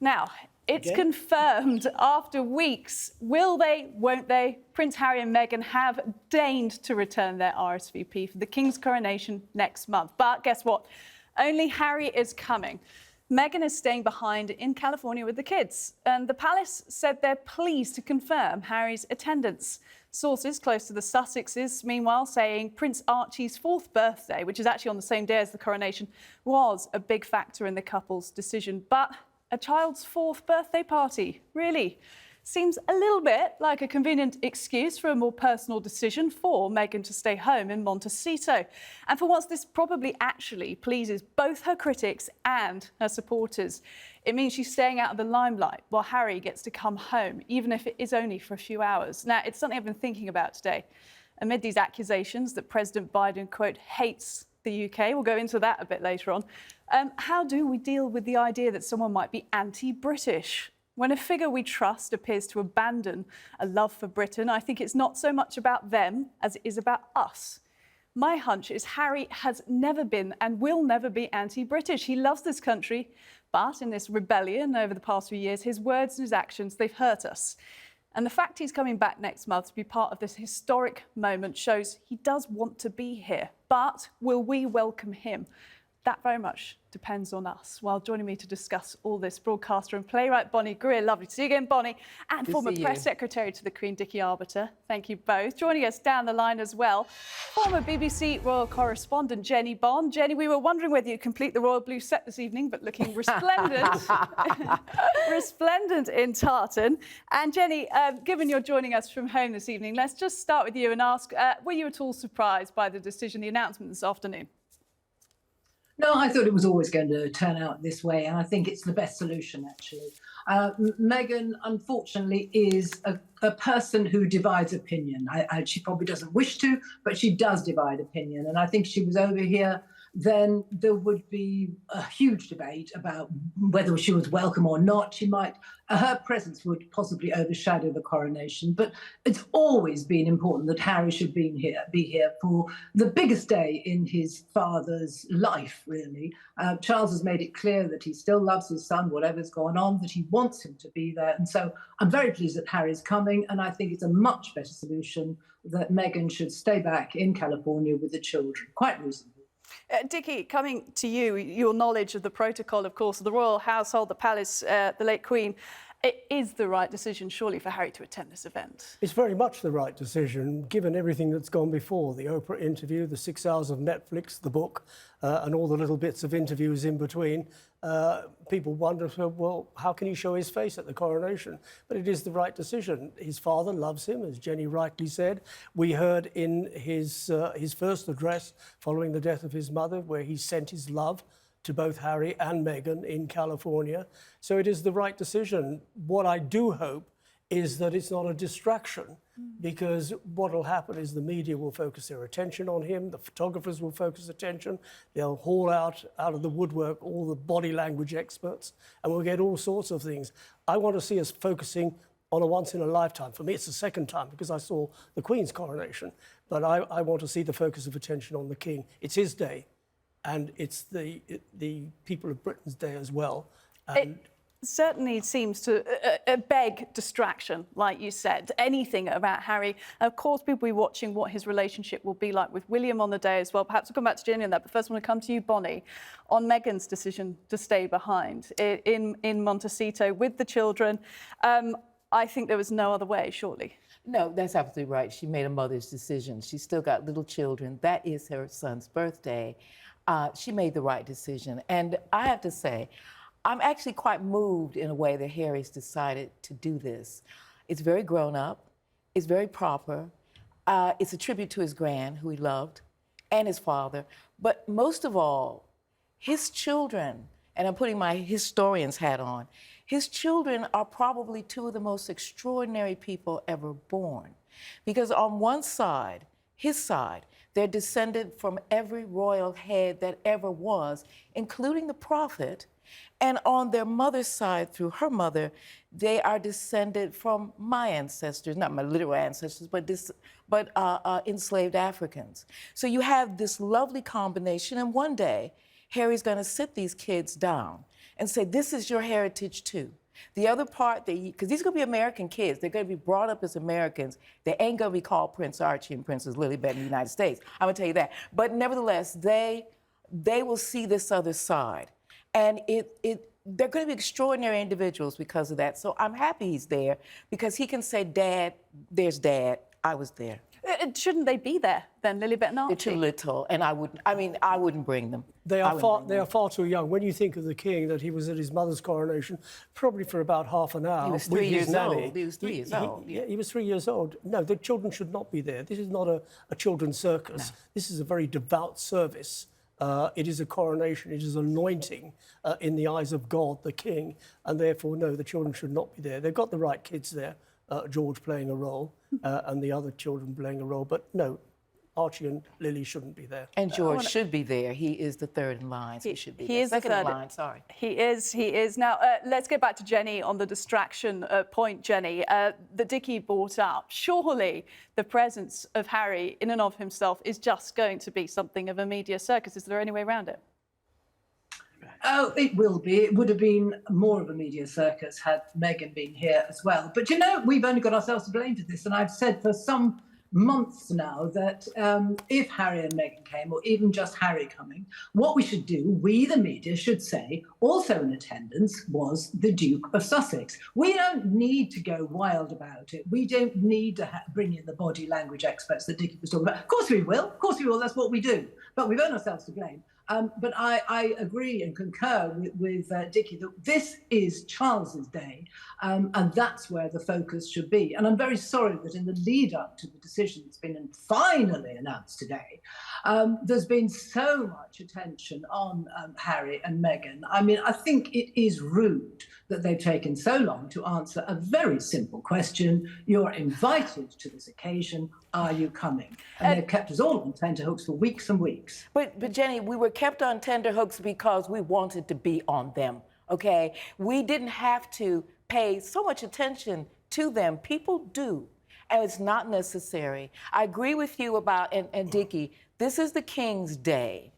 Now, it's confirmed after weeks. Will they, won't they? Prince Harry and Meghan have deigned to return their RSVP for the King's coronation next month. But guess what? Only Harry is coming. Meghan is staying behind in California with the kids. And the palace said they're pleased to confirm Harry's attendance. Sources close to the Sussexes, meanwhile, saying Prince Archie's 4th birthday, which is actually on the same day as the coronation, was a big factor in the couple's decision. But a child's 4th birthday party, really? Seems a little bit like a convenient excuse for a more personal decision for Meghan to stay home in Montecito. And for once, this probably actually pleases both her critics and her supporters. It means she's staying out of the limelight while Harry gets to come home, even if it is only for a few hours. Now, it's something I've been thinking about today. Amid these accusations that President Biden, quote, hates the UK, we'll go into that a bit later on, how do we deal with the idea that someone might be anti-British? When a figure we trust appears to abandon a love for Britain, I think it's not so much about them as it is about us. My hunch is Harry has never been and will never be anti-British. He loves this country, but in this rebellion over the past few years, his words and his actions, they've hurt us. And the fact he's coming back next month to be part of this historic moment shows he does want to be here. But will we welcome him? That very much depends on us. While joining me to discuss all this, broadcaster and playwright Bonnie Greer. Lovely to see you again, Bonnie. And former press secretary to the Queen, Dickie Arbiter. Thank you both. Joining us down the line as well, former BBC royal correspondent Jenny Bond. Jenny, we were wondering whether you'd complete the royal blue set this evening, but looking resplendent, resplendent in tartan. And Jenny, given you're joining us from home this evening, let's just start with you and ask, were you at all surprised by the decision, the announcement this afternoon? No, I thought it was always going to turn out this way, and I think it's the best solution, actually. Meghan, unfortunately, is a person who divides opinion. She probably doesn't wish to, but she does divide opinion. And I think if she was over here, then there would be a huge debate about whether she was welcome or not. Her presence would possibly overshadow the coronation. But it's always been important that Harry should be here for the biggest day in his father's life, really. Charles has made it clear that he still loves his son, whatever's going on, that he wants him to be there. And so I'm very pleased that Harry's coming, and I think it's a much better solution that Meghan should stay back in California with the children, quite reasonably. Dickie, coming to you, your knowledge of the protocol, of course, of the royal household, the palace, the late Queen, it is the right decision, surely, for Harry to attend this event? It's very much the right decision, given everything that's gone before, the Oprah interview, the 6 hours of Netflix, the book, and all the little bits of interviews in between. People wonder, well, how can he show his face at the coronation? But it is the right decision. His father loves him, as Jenny rightly said. We heard in his first address following the death of his mother, where he sent his love to both Harry and Meghan in California. So it is the right decision. What I do hope is that it's not a distraction, because what will happen is the media will focus their attention on him, the photographers will focus attention, they'll haul out of the woodwork all the body language experts, and we'll get all sorts of things. I want to see us focusing on a once-in-a-lifetime. For me, it's the second time, because I saw the Queen's coronation, but I want to see the focus of attention on the King. It's his day, and it's the people of Britain's day as well. And certainly seems to beg distraction, like you said. Anything about Harry. Of course, people will be watching what his relationship will be like with William on the day as well. Perhaps we'll come back to Jenny on that, but first I want to come to you, Bonnie, on Meghan's decision to stay behind in Montecito with the children. I think there was no other way, surely. No, that's absolutely right. She made a mother's decision. She's still got little children. That is her son's birthday. She made the right decision. And I have to say, I'm actually quite moved in a way that Harry's decided to do this. It's very grown up, it's very proper, it's a tribute to his gran, who he loved, and his father, but most of all, his children, and I'm putting my historian's hat on, his children are probably two of the most extraordinary people ever born. Because on one side, his side, they're descended from every royal head that ever was, including the prophet. And on their mother's side, through her mother, they are descended from my ancestors, not my literal ancestors, but enslaved Africans. So you have this lovely combination, and one day, Harry's going to sit these kids down and say, this is your heritage too. The other part, because these are going to be American kids, they're going to be brought up as Americans. They ain't going to be called Prince Archie and Princess Lilibet in the United States. I'm going to tell you that. But nevertheless, they will see this other side. And they're going to be extraordinary individuals because of that. So I'm happy he's there because he can say, Dad, there's Dad, I was there. Shouldn't they be there then, Lilibet and Archie? They're too little, and I wouldn't bring them. They are far too young. When you think of the king, that he was at his mother's coronation, probably for about half an hour. He was with 3 his years nanny. old. He was 3 years old. Yeah, he was 3 years old. No, the children should not be there. This is not a children's circus. No. This is a very devout service. It is a coronation. It is anointing in the eyes of God, the king, and therefore, no, the children should not be there. They've got the right kids there. George playing a role and the other children playing a role. But no, Archie and Lily shouldn't be there. And George should be there. He is the third in line, so he should be there. He is second the third in line, sorry. He is. Now, let's go back to Jenny on the distraction point, Jenny, that Dickie brought up. Surely the presence of Harry in and of himself is just going to be something of a media circus. Is there any way around it? Oh, it will be. It would have been more of a media circus had Meghan been here as well. But, you know, we've only got ourselves to blame for this. And I've said for some months now that if Harry and Meghan came, or even just Harry coming, what we should do, we, the media, should say, also in attendance was the Duke of Sussex. We don't need to go wild about it. We don't need to bring in the body language experts that Dickie was talking about. Of course we will. Of course we will. That's what we do. But we've only ourselves to blame. But I agree and concur with Dickie that this is Charles's day, and that's where the focus should be. And I'm very sorry that in the lead up to the decision that's been finally announced today, there's been so much attention on Harry and Meghan. I mean, I think it is rude that they've taken so long to answer a very simple question. You're invited to this occasion. Are you coming? And they've kept us all on tenterhooks for weeks and weeks. But Jenny, we were kept on tenterhooks because we wanted to be on them, okay? We didn't have to pay so much attention to them. People do, and it's not necessary. I agree with you about, and Dickie, this is the King's Day.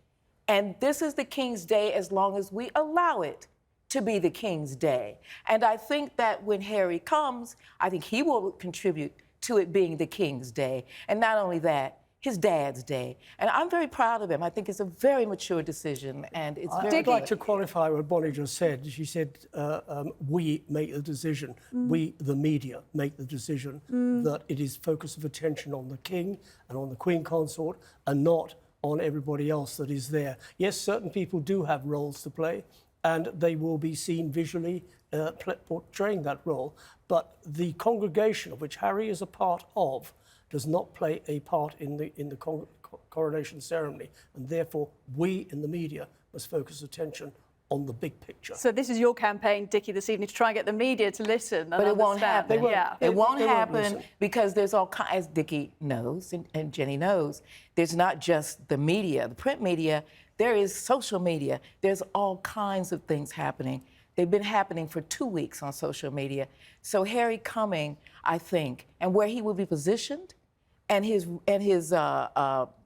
And this is the King's Day as long as we allow it to be the King's Day. And I think that when Harry comes, I think he will contribute to it being the King's Day. And not only that, his dad's day. And I'm very proud of him. I think it's a very mature decision, and it's very I'd like to qualify what Bonnie just said. She said, we make the decision. We, the media, make the decision that it is focus of attention on the King and on the Queen Consort and not on everybody else that is there. Yes, certain people do have roles to play, and they will be seen visually portraying that role. But the congregation of which Harry is a part of does not play a part in the coronation ceremony, and therefore we in the media must focus attention on the big picture. So this is your campaign, Dickie, this evening to try and get the media to listen and But it won't happen. It won't happen because there's all kinds, as Dickie knows and Jenny knows, there's not just the media, the print media, there is social media. There's all kinds of things happening. They've been happening for 2 weeks on social media. So Harry coming, I think, and where he will be positioned, and his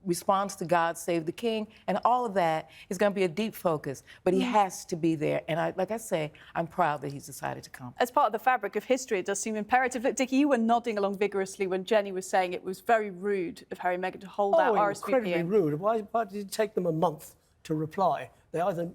response to God Save the King, and all of that is going to be a deep focus. But he has to be there. And like I say, I'm proud that he's decided to come. As part of the fabric of history, it does seem imperative. Look, Dickie, you were nodding along vigorously when Jenny was saying it was very rude of Harry and Meghan to hold out RSVP. Incredibly rude. Why did it take them a month to reply? They either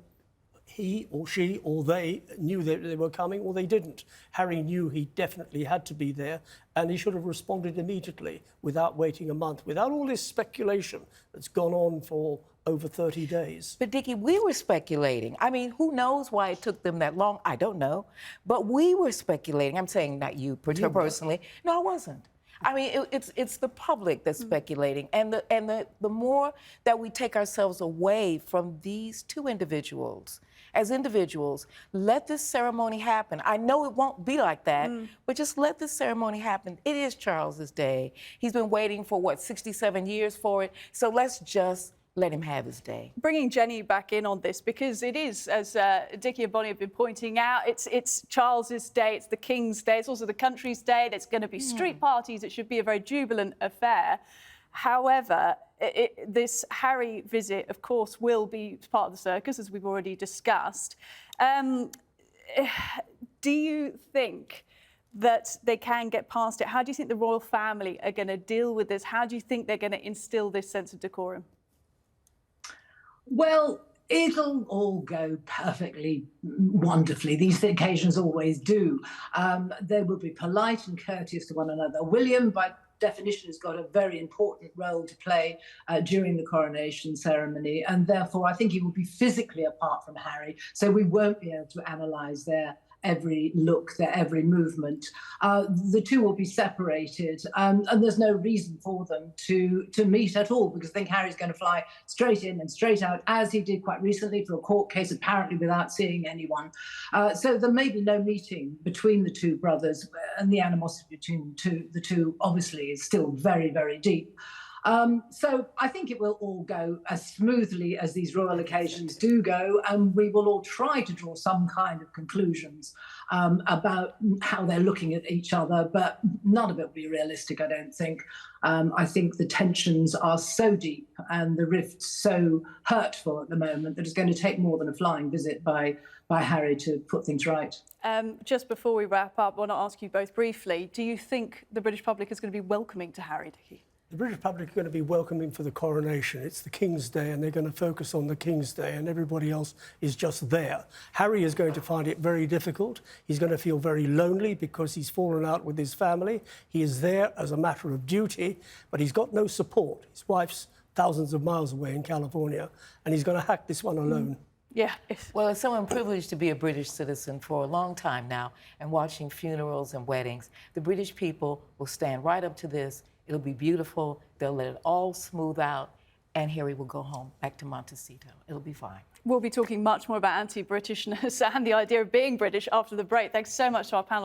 he or she or they knew that they were coming or they didn't. Harry knew he definitely had to be there, and he should have responded immediately without waiting a month, without all this speculation that's gone on for over 30 days. But Dickie, we were speculating. I mean, who knows why it took them that long? I don't know. But we were speculating. I'm saying not you personally. No, I wasn't. I mean, it's the public that's speculating, and the more that we take ourselves away from these two individuals, as individuals, let this ceremony happen. I know it won't be like that, but just let this ceremony happen. It is Charles's day. He's been waiting for 67 years for it. So let's just let him have his day. Bringing Jenny back in on this, because it is, as Dickie and Bonnie have been pointing out, it's Charles's day, it's the King's day, it's also the country's day. There's going to be street parties. It should be a very jubilant affair. However, this Harry visit, of course, will be part of the circus, as we've already discussed. Do you think that they can get past it? How do you think the royal family are going to deal with this? How do you think they're going to instill this sense of decorum? Well, it'll all go perfectly wonderfully. These occasions always do. They will be polite and courteous to one another. William, by definition, has got a very important role to play during the coronation ceremony, and therefore I think he will be physically apart from Harry, so we won't be able to analyse their every look, their every movement. The two will be separated, and there's no reason for them to meet at all, because I think Harry's going to fly straight in and straight out, as he did quite recently for a court case, apparently without seeing anyone. So there may be no meeting between the two brothers, and the animosity between the two obviously is still very, very deep. So I think it will all go as smoothly as these royal occasions do go, and we will all try to draw some kind of conclusions about how they're looking at each other, but none of it will be realistic, I don't think. I think the tensions are so deep and the rifts so hurtful at the moment that it's going to take more than a flying visit by Harry to put things right. Just before we wrap up, I want to ask you both briefly, do you think the British public is going to be welcoming to Harry, Dickie? The British public are going to be welcoming for the coronation. It's the King's Day, and they're going to focus on the King's Day, and everybody else is just there. Harry is going to find it very difficult. He's going to feel very lonely because he's fallen out with his family. He is there as a matter of duty, but he's got no support. His wife's thousands of miles away in California, and he's going to hack this one alone. Yeah. Well, as someone privileged to be a British citizen for a long time now and watching funerals and weddings, the British people will stand right up to this. It'll be beautiful. They'll let it all smooth out, and Harry will go home back to Montecito. It'll be fine. We'll be talking much more about anti-Britishness and the idea of being British after the break. Thanks so much to our panel.